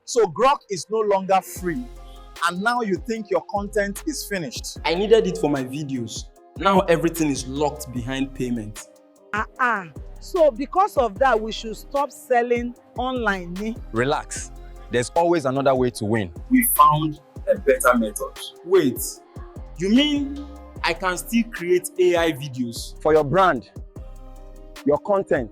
So GROK is no longer free, and now you think your content is finished. I needed it for my videos. Now everything is locked behind payment. So because of that, we should stop selling online, eh? Relax. There's always another way to win. We found a better method. Wait, you mean I can still create AI videos? For your brand, your content,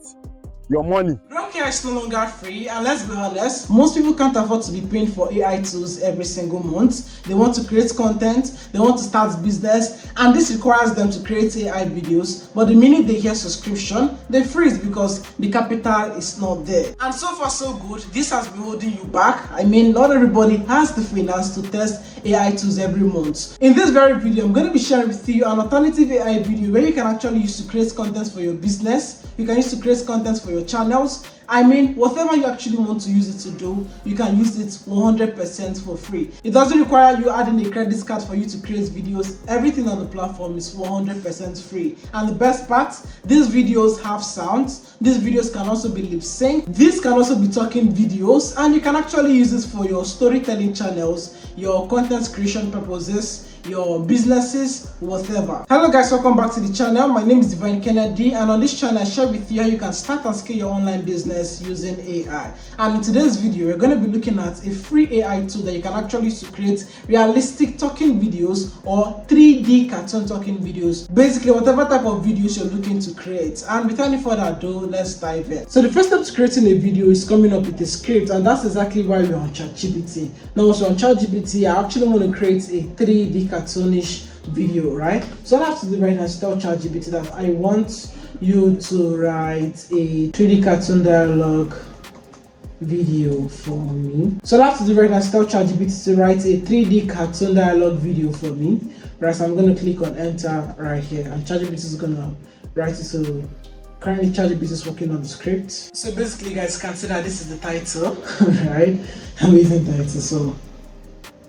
your money. GROK AI is no longer free, and let's be honest, most people can't afford to be paying for AI tools every single month. They want to create content, they want to start business, and this requires them to create AI videos. But the minute they hear subscription, they freeze because the capital is not there. And so far so good, this has been holding you back. I mean, not everybody has the finance to test AI tools every month. In this very video, I'm going to be sharing with you an alternative AI video where you can actually use to create content for your business. You can use to create content for your channels. I mean, whatever you actually want to use it to do, you can use it 100% for free. It doesn't require you adding a credit card for you to create videos. Everything on the platform is 100% free. And the best part, these videos have sounds. These videos can also be lip synced. These can also be talking videos, and you can actually use this for your storytelling channels, your content creation purposes, your businesses, whatever. Hello guys, welcome back to the channel. My name is Divine Kennedy, and on this channel I share with you how you can start and scale your online business using AI. And in today's video, we're going to be looking at a free AI tool that you can actually use to create realistic talking videos or 3D cartoon talking videos. Basically, whatever type of videos you're looking to create. And without any further ado, let's dive in. So the first step to creating a video is coming up with a script, and that's exactly why we're on ChatGPT. Now, once you're on ChatGPT, I actually want to create a 3D cartoonish video, right? So all I have to do right now is tell ChatGPT that I want you to write a 3D cartoon dialogue video for me. So all I have to do right now is tell ChatGPT to write a 3D cartoon dialogue video for me. Right, so I'm going to click on enter right here, and ChatGPT is going to write it. So currently ChatGPT is working on the script. So basically, guys, consider this is the title, right? Amazing title. So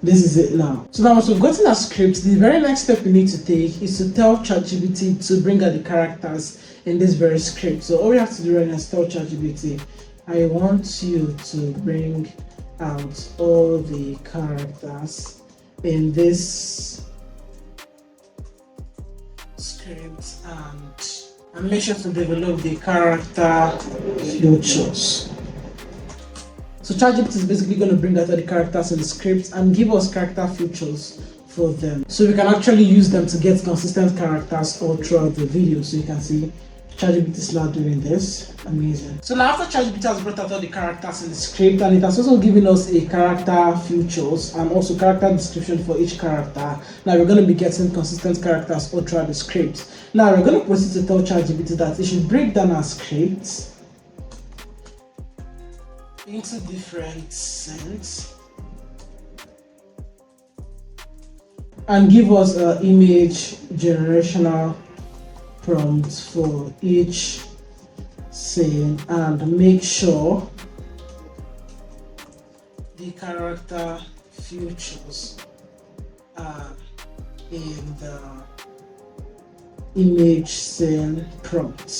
this is it now. So now once we've gotten our script, the very next step we need to take is to tell ChatGPT to bring out the characters in this very script. So all we have to do right now is tell ChatGPT, I want you to bring out all the characters in this script and make sure to develop the character features. So ChatGPT is basically going to bring out all the characters in the script and give us character features for them, so we can actually use them to get consistent characters all throughout the video. So you can see ChatGPT is now doing this. Amazing. So now after ChatGPT has brought out all the characters in the script, and it has also given us a character features and also character description for each character, now we're going to be getting consistent characters all throughout the script. Now we're going to proceed to tell ChatGPT that it should break down our script into different scenes and give us an image generational prompt for each scene, and make sure the character features are in the image scene prompt.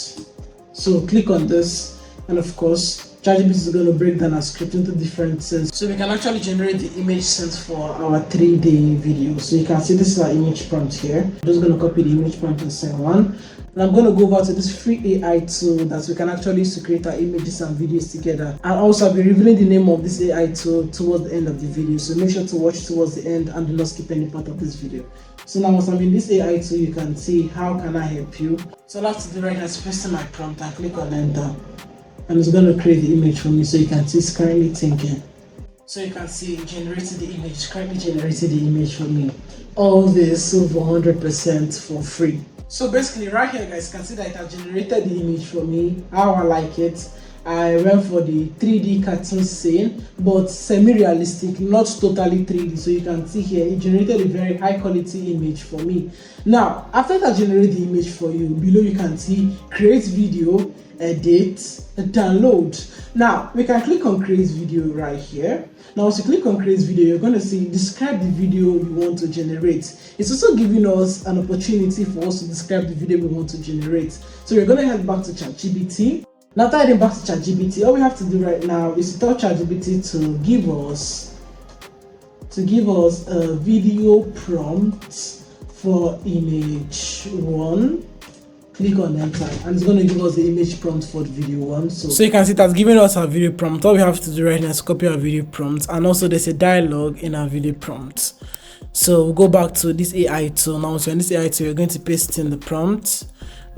So click on this, and of course ChatGPT is going to break down our script into different scenes, so we can actually generate the image scenes for our 3D video. So you can see this is our image prompt here. I'm just going to copy the image prompt in scene 1, and I'm going to go over to this free AI tool that we can actually use to create our images and videos together. And also I'll be revealing the name of this AI tool towards the end of the video, so make sure to watch towards the end and do not skip any part of this video. So now once I'm in this AI tool, you can see how can I help you. So all I have to do right now is paste in my prompt and click on enter, and it's going to create the image for me. So you can see it's currently thinking. So you can see it generated the image. It's currently generated the image for me. All this over 100% for free. So basically right here, guys, you can see that it has generated the image for me how I like it. I went for the 3D cartoon scene, but semi-realistic, not totally 3D. So you can see here, it generated a very high quality image for me. Now, after it has generated the image for you, below you can see create video, edit, download. Now, we can click on create video right here. Now, once you click on create video, you're going to see describe the video you want to generate. It's also giving us an opportunity for us to describe the video we want to generate. So we're going to head back to ChatGPT. Now heading back to ChatGPT, all we have to do right now is to tell ChatGPT to give us a video prompt for image 1. Click on enter, and it's going to give us the image prompt for the video 1. So you can see that's giving us our video prompt. All we have to do right now is copy our video prompt, and also there's a dialogue in our video prompt. So we'll go back to this AI tool. Now, so in this AI tool, you're going to paste in the prompt.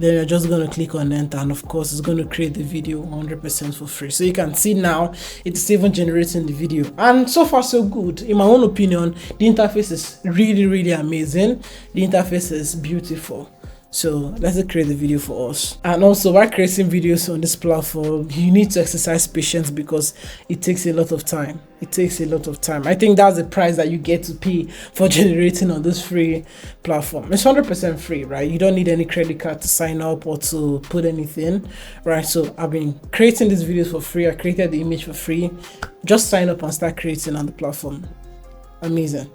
Then you're just going to click on enter, and of course it's going to create the video 100% for free. So you can see now it's even generating the video, and so far so good. In my own opinion, the interface is really amazing. The interface is beautiful. So let's create the video for us. And also, while creating videos on this platform, you need to exercise patience because it takes a lot of time. I think that's the price that you get to pay for generating on this free platform. It's 100% free, right? You don't need any credit card to sign up or to put anything, right? So I've been creating these videos for free. I created the image for free. Just sign up and start creating on the platform. Amazing.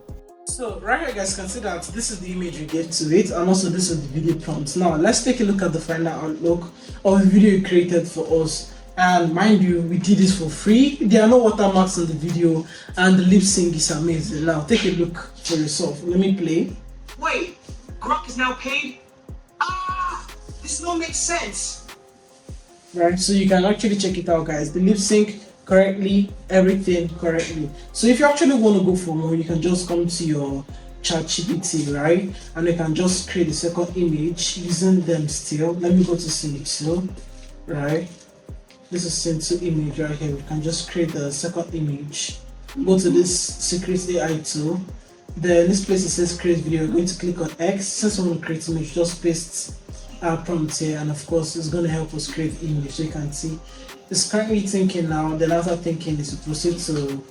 So right here, guys, can see that this is the image we get to it, and also this is the video prompt. Now let's take a look at the final outlook of the video you created for us. And mind you, we did this for free. There are no watermarks in the video, and the lip sync is amazing. Now take a look for yourself. Let me play. Wait, GROK is now paid? This don't make sense. Right, so you can actually check it out, guys. The lip sync correctly, everything correctly. So if you actually want to go for more, you can just come to your ChatGPT, right? And you can just create a second image using them still. Let me go to scene 2, right? This is scene 2 image right here. We can just create the second image. Go to this secret AI tool. Then this place it says create video. We're going to click on X. Since we want to create image, just paste our prompt here, and of course it's going to help us create image. So you can see it's currently thinking now. Then after thinking is to proceed to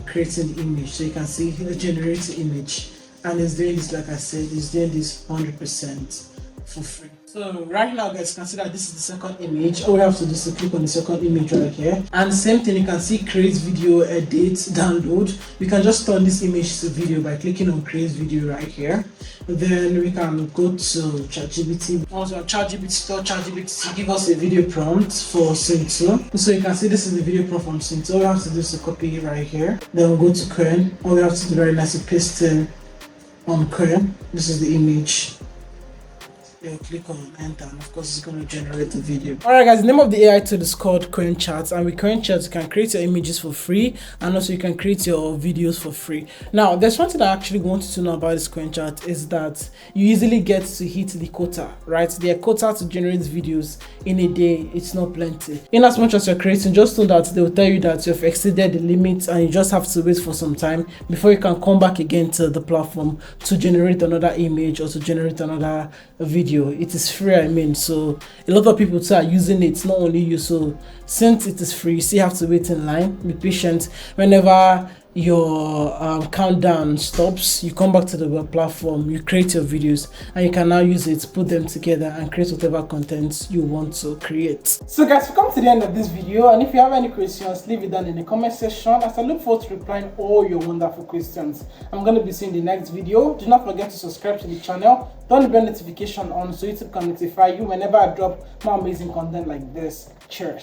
creating the image. So you can see it generates the image, and it's doing this, like I said, it's doing this 100% for free. So right now, guys, consider this is the second image. All we have to do is to click on the second image right here, and same thing, you can see create video, edit, download. We can just turn this image to video by clicking on create video right here. Then we can go to ChatGPT. Also, ChatGPT, tell ChatGPT to give us a video prompt for scene 2. So you can see this is the video prompt from scene 2. All we have to do is to copy it right here. Then we'll go to Chrome. All we have to do very nice is paste in on Chrome. This is the image. Then click on enter, and of course it's going to generate the video. Alright, guys, the name of the AI tool is called Coin Charts, and with Coin Charts you can create your images for free, and also you can create your videos for free. Now there's one thing I actually wanted to know about this Coin Chart is that you easily get to hit the quota, right? The quota to generate videos in a day, it's not plenty. In as much as you're creating, just know that they will tell you that you've exceeded the limit, and you just have to wait for some time before you can come back again to the platform to generate another image or to generate another video. It is free, I mean, so a lot of people too are using it, not only you. So since it is free, you still have to wait in line, be patient. Whenever your countdown stops, you come back to the web platform, you create your videos, and you can now use it, put them together, and create whatever content you want to create. So guys, we come to the end of this video, and if you have any questions, leave it down in the comment section as I look forward to replying all your wonderful questions. I'm going to be seeing the next video. Do not forget to subscribe to the channel, turn the bell notification on so YouTube can notify you whenever I drop more amazing content like this. Cheers.